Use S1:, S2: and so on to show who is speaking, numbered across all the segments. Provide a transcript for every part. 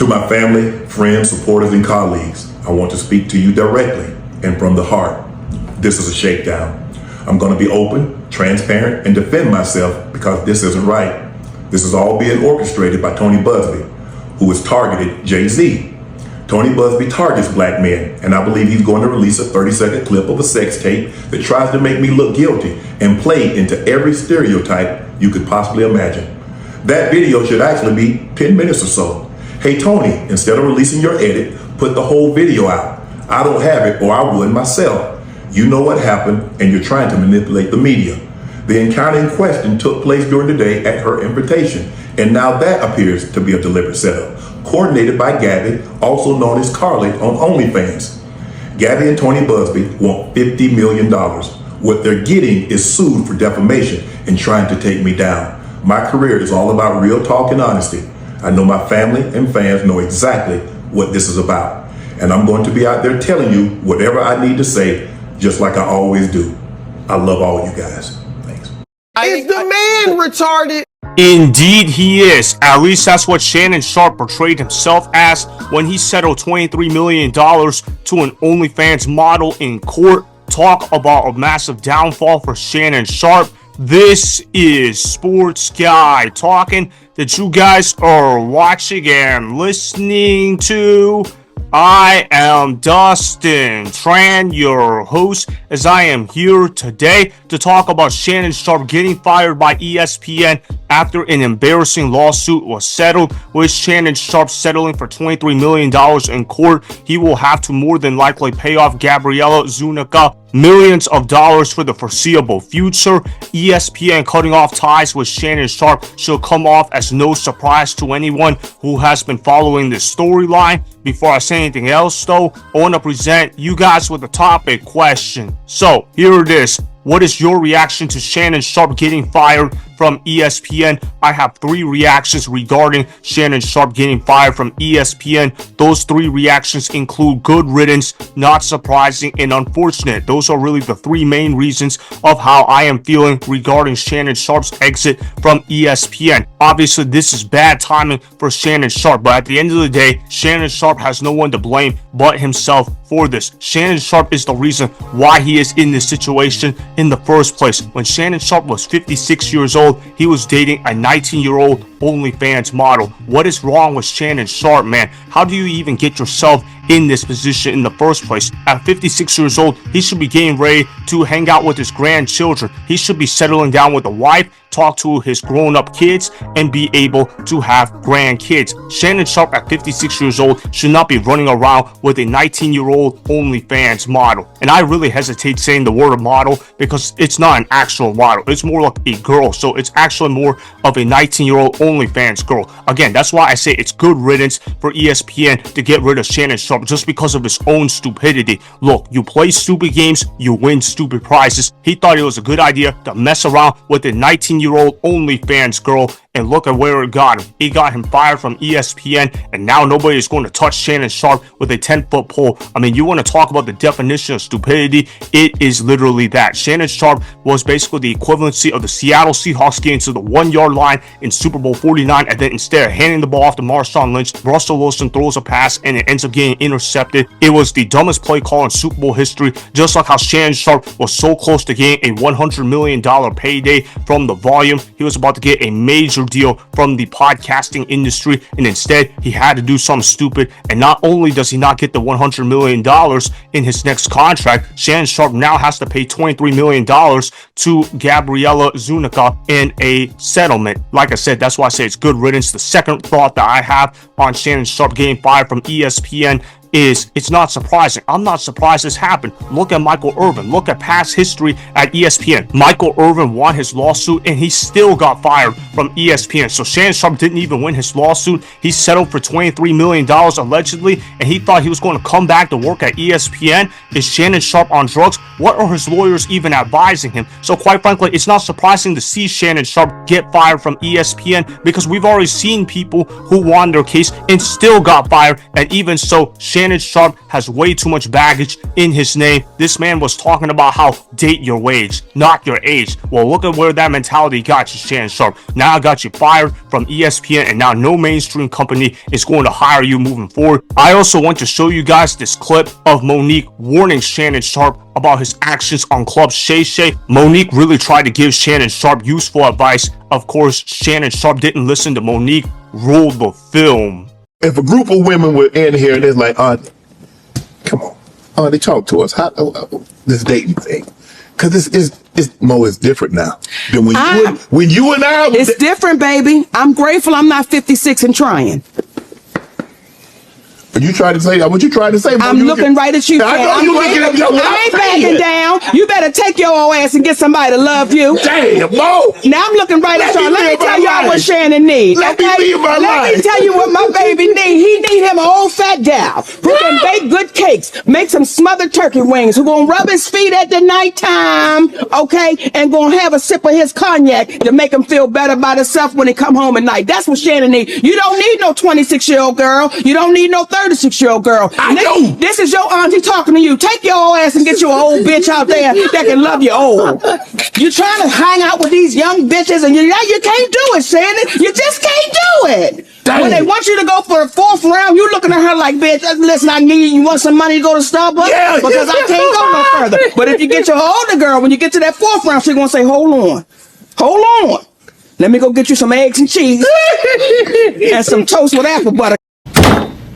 S1: To my family, friends, supporters, and colleagues, I want to speak to you directly and from the heart. This is a shakedown. I'm going to be open, transparent, and defend myself because this isn't right. This is all being orchestrated by Tony Buzbee, who has targeted Jay-Z. Tony Buzbee targets black men, and I believe he's going to release a 30-second clip of a sex tape that tries to make me look guilty and play into every stereotype you could possibly imagine. That video should actually be 10 minutes or so. Hey Tony, instead of releasing your edit, put the whole video out. I don't have it, or I would myself. You know what happened, and you're trying to manipulate the media. The encounter in question took place during the day at her invitation, and now that appears to be a deliberate setup, coordinated by Gabby, also known as Carly on OnlyFans. Gabby and Tony Buzbee want $50 million. What they're getting is sued for defamation and trying to take me down. My career is all about real talk and honesty. I know my family and fans know exactly what this is about. And I'm going to be out there telling you whatever I need to say, just like I always do. I love all you guys. Thanks.
S2: Is the man retarded?
S3: Indeed he is. At least that's what Shannon Sharpe portrayed himself as when he settled $23 million to an OnlyFans model in court. Talk about a massive downfall for Shannon Sharpe. This is Sports Guy talking that you guys are watching and listening to. I am Dustin Tran, your host, as I am here today to talk about Shannon Sharpe getting fired by ESPN after an embarrassing lawsuit was settled. With Shannon Sharpe settling for $23 million in court, he will have to more than likely pay off Gabriella, Zuniga, millions of dollars for the foreseeable future. ESPN cutting off ties with Shannon Sharpe should come off as no surprise to anyone who has been following this storyline. Before I say anything else though, I want to present you guys with a topic question. So here it is. What is your reaction to Shannon Sharpe getting fired from ESPN? I have 3 reactions regarding Shannon Sharpe getting fired from ESPN. Those 3 reactions include good riddance, not surprising, and unfortunate. Those are really the 3 main reasons of how I am feeling regarding Shannon Sharpe's exit from ESPN. Obviously, this is bad timing for Shannon Sharpe, but at the end of the day, Shannon Sharpe has no one to blame but himself for this. Shannon Sharpe is the reason why he is in this situation in the first place. When Shannon Sharpe was 56 years old, he was dating a 19-year-old OnlyFans model. What is wrong with Shannon Sharpe, man? How do you even get yourself in this position in the first place? At 56 years old, he should be getting ready to hang out with his grandchildren. He should be settling down with a wife, talk to his grown-up kids, and be able to have grandkids. Shannon Sharpe at 56 years old should not be running around with a 19-year-old OnlyFans model. And I really hesitate saying the word model because it's not an actual model. It's more like a girl. So it's actually more of a 19-year-old OnlyFans girl. Again, that's why I say it's good riddance for ESPN to get rid of Shannon Sharpe just because of his own stupidity. Look, you play stupid games, you win stupid prizes. He thought it was a good idea to mess around with a 19-year-old OnlyFans girl, and look at where it got him. It got him fired from ESPN, and now nobody is going to touch Shannon Sharpe with a 10-foot pole. I mean, you want to talk about the definition of stupidity? It is literally that. Shannon Sharpe was basically the equivalency of the Seattle Seahawks getting to the 1-yard line in Super Bowl 49, and then instead of handing the ball off to Marshawn Lynch, Russell Wilson throws a pass, and it ends up getting intercepted. It was the dumbest play call in Super Bowl history, just like how Shannon Sharpe was so close to getting a $100 million payday from the volume. He was about to get a major deal from the podcasting industry, and instead he had to do something stupid. And not only does he not get the $100 million in his next contract, Shannon Sharpe now has to pay $23 million to Gabriella, Zuniga in a settlement. Like I said, that's why I say it's good riddance. The second thought that I have on Shannon Sharpe getting fired from ESPN is it's not surprising. I'm not surprised this happened. Look at Michael Irvin. Look at past history at ESPN. Michael Irvin won his lawsuit and he still got fired from ESPN. So Shannon Sharpe didn't even win his lawsuit. He settled for $23 million allegedly, and he thought he was going to come back to work at ESPN. Is Shannon Sharpe on drugs? What are his lawyers even advising him? So quite frankly, it's not surprising to see Shannon Sharpe get fired from ESPN because we've already seen people who won their case and still got fired. And even so, Shannon Shannon Sharpe has way too much baggage in his name. This man was talking about how date your wage, not your age. Well, look at where that mentality got you, Shannon Sharpe. Now I got you fired from ESPN, and now no mainstream company is going to hire you moving forward. I also want to show you guys this clip of Monique warning Shannon Sharpe about his actions on Club Shay Shay. Monique really tried to give Shannon Sharpe useful advice. Of course, Shannon Sharpe didn't listen to Monique, rolled the film.
S4: If a group of women were in here and it's like, come on, they talk to us. How this dating thing? Because it's different now than when you and I.
S2: It's different, baby. I'm grateful I'm not 56 and trying.
S4: Are you trying to say what you trying to say?
S2: I'm looking right at you.
S4: I know you looking at me.
S2: I ain't backing down. You better take your old ass and get somebody to love you.
S4: Damn, Mo.
S2: Now I'm looking right at y'all. Let me tell y'all what Shannon needs.
S4: Let me live my life.
S2: Let me tell you what my baby needs. He need him an old fat gal who can bake good cakes, make some smothered turkey wings, who gonna rub his feet at the nighttime, okay, and gonna have a sip of his cognac to make him feel better about himself when he come home at night. That's what Shannon needs. You don't need no 26-year-old girl. You don't need no 36-year-old girl.
S4: I know.
S2: This is your auntie talking to you. Take your old ass and get you an old bitch out there that can love you old. You trying to hang out with these young bitches and you can't do it, Shannon. You just can't do it.
S4: Dang.
S2: When they want you to go for the 4th round, you looking at her like, bitch, listen, I need you want some money to go to Starbucks?
S4: Yeah,
S2: because I can't go no further. But if you get your older girl, when you get to that 4th round, she's gonna say, hold on. Let me go get you some eggs and cheese and some toast with apple butter.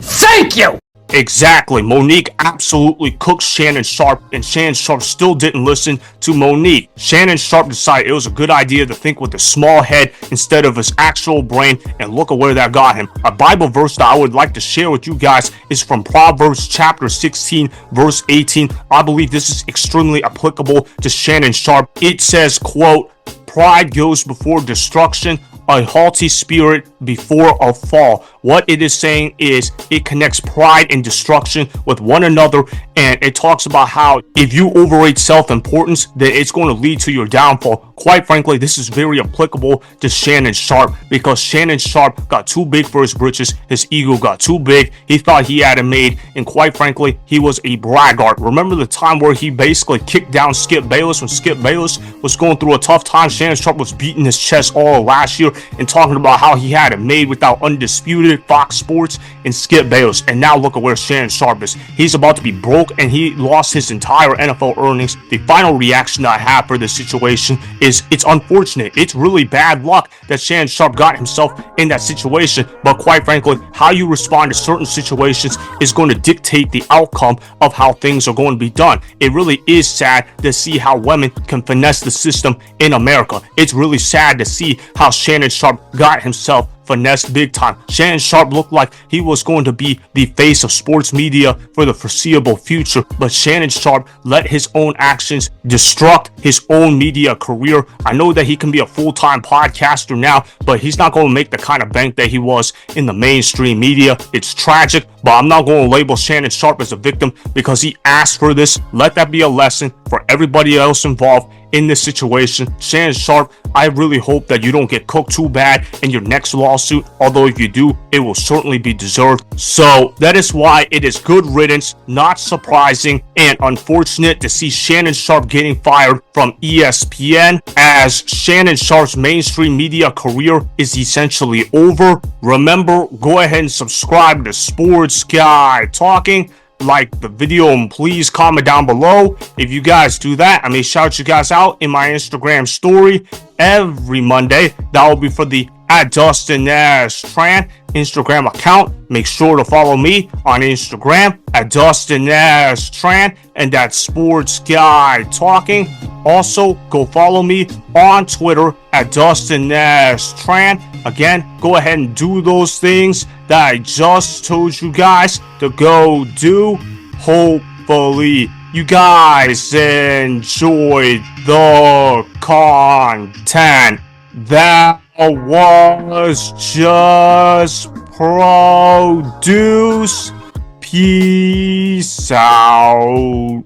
S2: Thank you!
S3: Exactly. Monique absolutely cooked Shannon Sharpe, and Shannon Sharpe still didn't listen to Monique. Shannon Sharpe decided it was a good idea to think with a small head instead of his actual brain, and look at where that got him. A Bible verse that I would like to share with you guys is from Proverbs chapter 16, verse 18. I believe this is extremely applicable to Shannon Sharpe. It says, quote, "Pride goes before destruction, a haughty spirit before a fall." What it is saying is it connects pride and destruction with one another, and it talks about how if you overrate self-importance, then it's going to lead to your downfall. Quite frankly, this is very applicable to Shannon Sharpe, because Shannon Sharpe got too big for his britches. His ego got too big. He thought he had it made, and quite frankly, he was a braggart. Remember the time where he basically kicked down Skip Bayless when Skip Bayless was going through a tough time? Shannon Sharpe was beating his chest all last year and talking about how he had it made without Undisputed, Fox Sports, and Skip Bayless. And now look at where Shannon Sharpe is. He's about to be broke, and he lost his entire NFL earnings. The final reaction that I have for this situation is it's unfortunate. It's really bad luck that Shannon Sharpe got himself in that situation. But quite frankly, how you respond to certain situations is going to dictate the outcome of how things are going to be done. It really is sad to see how women can finesse the system in America. It's really sad to see how Shannon Sharpe got himself finessed big time. Shannon Sharpe looked like he was going to be the face of sports media for the foreseeable future, but Shannon Sharpe let his own actions destruct his own media career. I know that he can be a full-time podcaster now, but he's not going to make the kind of bank that he was in the mainstream media. It's tragic, but I'm not going to label Shannon Sharpe as a victim because he asked for this. Let that be a lesson for everybody else involved in this situation. Shannon Sharpe, I really hope that you don't get cooked too bad in your next lawsuit, although if you do, it will certainly be deserved. So that is why it is good riddance, not surprising and unfortunate to see Shannon Sharpe getting fired from ESPN, as Shannon Sharpe's mainstream media career is essentially over. Remember, go ahead and subscribe to Sports Guy Talking. Like the video and please comment down below. If you guys do that, I may shout you guys out in my Instagram story every Monday. That will be for the @DustinNashTran Instagram account. Make sure to follow me on Instagram @DustinNashTran, and that's Sports Guy Talking. Also, go follow me on Twitter @DustinNashTran. Again, go ahead and do those things that I just told you guys to go do. Hopefully, you guys enjoyed the content that was just produced. Peace out.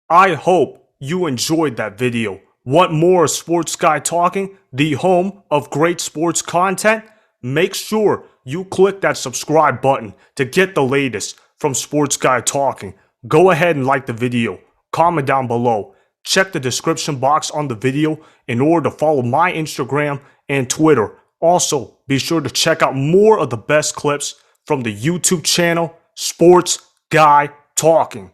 S3: I hope you enjoyed that video. Want more Sports Guy Talking, the home of great sports content? Make sure you click that subscribe button to get the latest. from Sports Guy Talking. Go ahead and like the video, comment down below, check the description box on the video in order to follow my Instagram and Twitter. Also, be sure to check out more of the best clips from the YouTube channel, Sports Guy Talking.